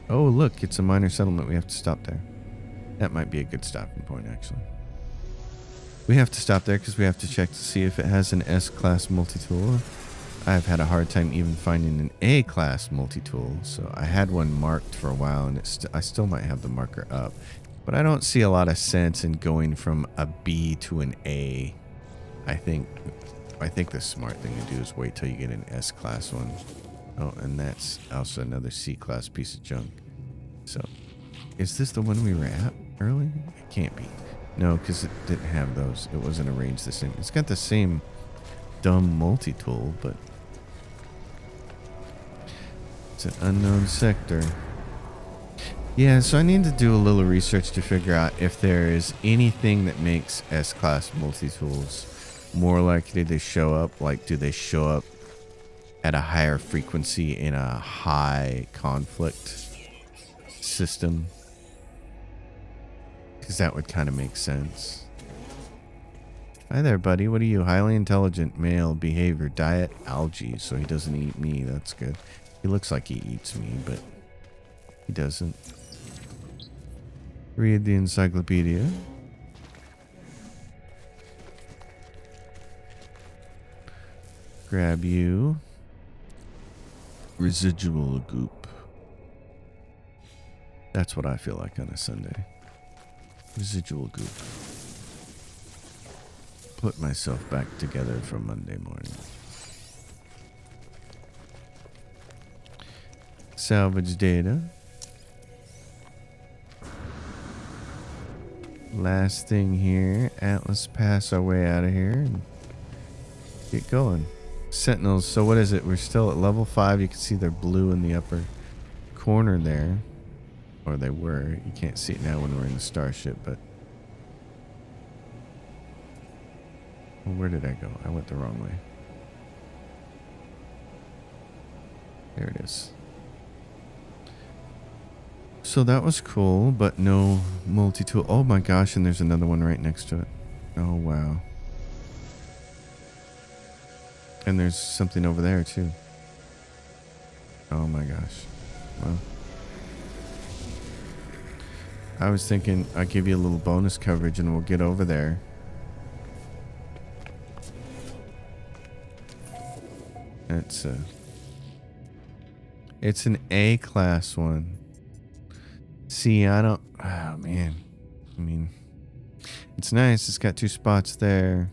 Oh, look, it's a minor settlement. We have to stop there. That might be a good stopping point, actually. We have to stop there because we have to check to see if it has an S-class multi-tool. I've had a hard time even finding an A-class multi-tool, so I had one marked for a while, and I still might have the marker up. But I don't see a lot of sense in going from a B to an A. I think the smart thing to do is wait till you get an S-class one. Oh, and that's also another C-class piece of junk. So, is this the one we were at early? It can't be. No, because it didn't have those. It wasn't arranged the same. It's got the same dumb multi-tool, but it's an unknown sector. Yeah, so I need to do a little research to figure out if there is anything that makes S-class multi-tools more likely to show up. Like, do they show up at a higher frequency in a high conflict system? Because that would kind of make sense. Hi there, buddy. What are you? Highly intelligent male, behavior, diet, algae. So he doesn't eat me. That's good. He looks like he eats me, but he doesn't. Read the encyclopedia. Grab you. Residual goop. That's what I feel like on a Sunday. Residual goop. Put myself back together for Monday morning. Salvage data. Last thing here. Atlas pass our way out of here and get going. Sentinels. So what is it? We're still at level 5. You can see they're blue in the upper corner there. Or they were. You can't see it now when we're in the starship, but... Well, where did I go? I went the wrong way. There it is. So that was cool, but no multi-tool. Oh my gosh, and there's another one right next to it. Oh, wow. And there's something over there, too. Oh my gosh. Well. I was thinking I'd give you a little bonus coverage and we'll get over there. It's an A-class one. See, I don't... Oh, man. I mean, it's nice. It's got 2 spots there.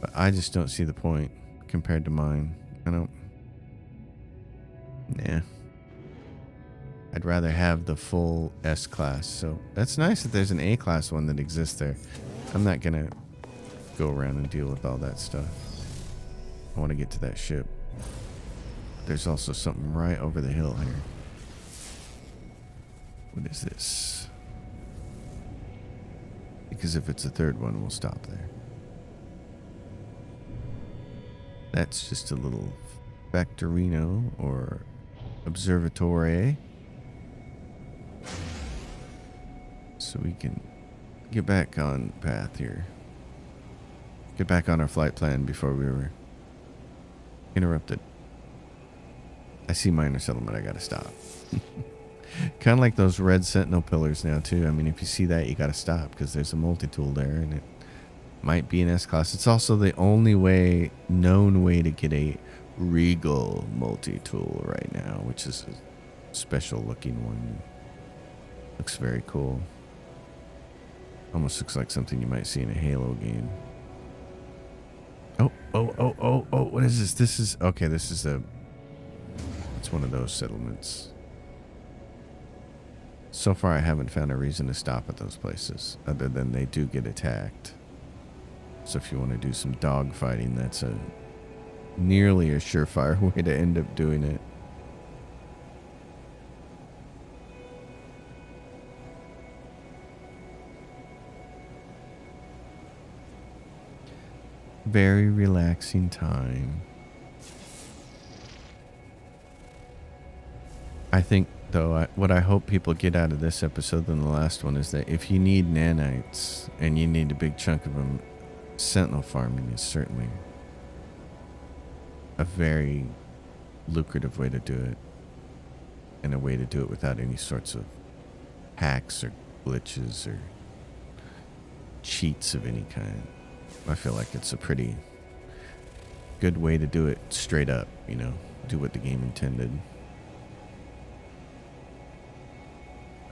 But I just don't see the point compared to mine. I don't... Nah. I'd rather have the full S-class. So that's nice that there's an A-class one that exists there. I'm not going to go around and deal with all that stuff. I want to get to that ship. There's also something right over the hill here. What is this? Because if it's a third one, we'll stop there. That's just a little factorino or observatory. So we can get back on path here. Get back on our flight plan before we were interrupted. I see minor settlement. I gotta stop. Kind of like those red sentinel pillars now too. I mean, if you see that, you gotta stop because there's a multi-tool there and it might be an S-class. It's also the only known way to get a regal multi-tool right now, which is a special looking one. Looks very cool. Almost looks like something you might see in a Halo game. Oh, what is this? This is, okay, this is it's one of those settlements. So far, I haven't found a reason to stop at those places, other than they do get attacked. So if you want to do some dog fighting, that's a nearly a surefire way to end up doing it. Very relaxing time. I think, though, what I hope people get out of this episode than the last one is that if you need nanites and you need a big chunk of them, sentinel farming is certainly a very lucrative way to do it, and a way to do it without any sorts of hacks or glitches or cheats of any kind. I feel like it's a pretty good way to do it straight up, you know, do what the game intended.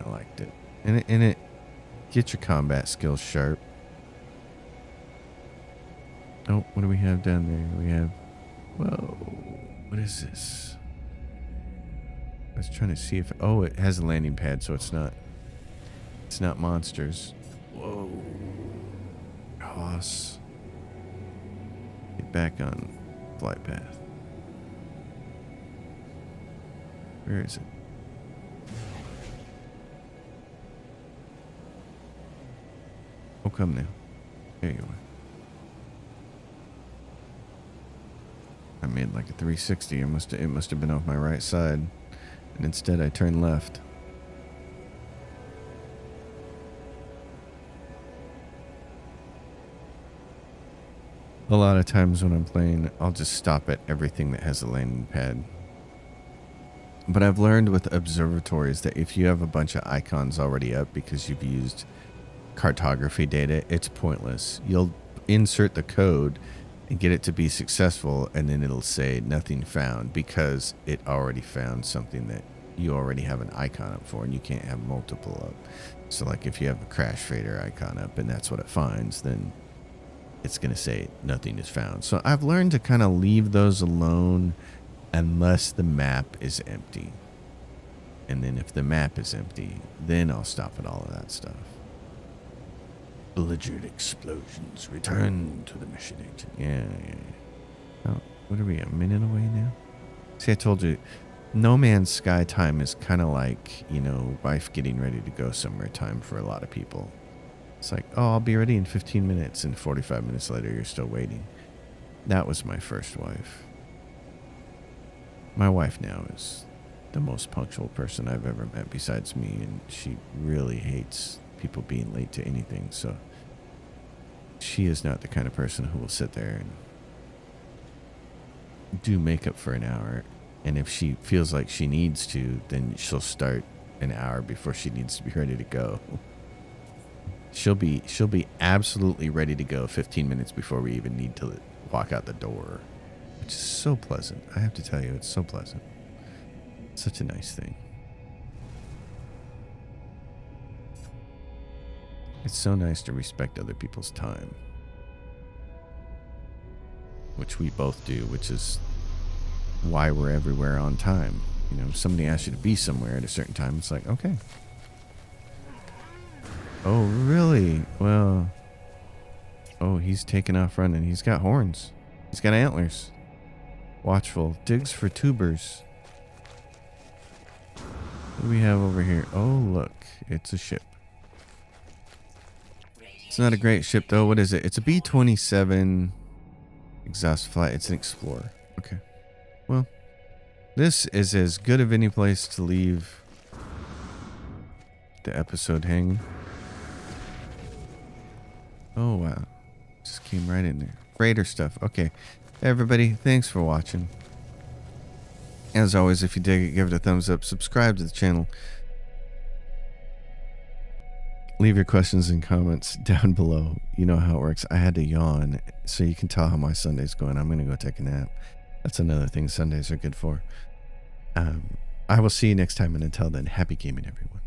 I liked it. And it gets your combat skills sharp. Oh, what do we have down there? We have, whoa, what is this? I was trying to see if, oh, it has a landing pad, so it's not monsters. Whoa. Hoss. Get back on flight path. Where is it? Oh, come now. There you are. I made like a 360. It must have been off my right side, and instead I turned left. A lot of times when I'm playing, I'll just stop at everything that has a landing pad. But I've learned with observatories that if you have a bunch of icons already up because you've used cartography data, it's pointless. You'll insert the code and get it to be successful, and then it'll say nothing found because it already found something that you already have an icon up for, and you can't have multiple up. So like if you have a crash fader icon up and that's what it finds, then it's going to say nothing is found. So I've learned to kind of leave those alone unless the map is empty. And then if the map is empty, then I'll stop at all of that stuff. Belligerent explosions. Return to the mission agent. Yeah. What are we, a minute away now? See, I told you, No Man's Sky time is kind of like, wife getting ready to go somewhere time for a lot of people. It's like, oh, I'll be ready in 15 minutes, and 45 minutes later, you're still waiting. That was my first wife. My wife now is the most punctual person I've ever met besides me, and she really hates people being late to anything, so she is not the kind of person who will sit there and do makeup for an hour, and if she feels like she needs to, then she'll start an hour before she needs to be ready to go. She'll be absolutely ready to go 15 minutes before we even need to walk out the door, which is so pleasant. I have to tell you, it's so pleasant. It's such a nice thing. It's so nice to respect other people's time, which we both do, which is why we're everywhere on time. If somebody asks you to be somewhere at a certain time, it's like, okay. Oh, really? Well, oh, he's taking off running. He's got horns. He's got antlers. Watchful. Digs for tubers. What do we have over here? Oh, look. It's a ship. It's not a great ship, though. What is it? It's a B-27 exhaust flight. It's an Explorer. Okay. Well, this is as good of any place to leave the episode hanging. Oh, wow. Just came right in there. Freighter stuff. Okay. Everybody, thanks for watching. As always, if you dig it, give it a thumbs up. Subscribe to the channel. Leave your questions and comments down below. You know how it works. I had to yawn so you can tell how my Sunday's going. I'm going to go take a nap. That's another thing Sundays are good for. I will see you next time, and until then, happy gaming, everyone.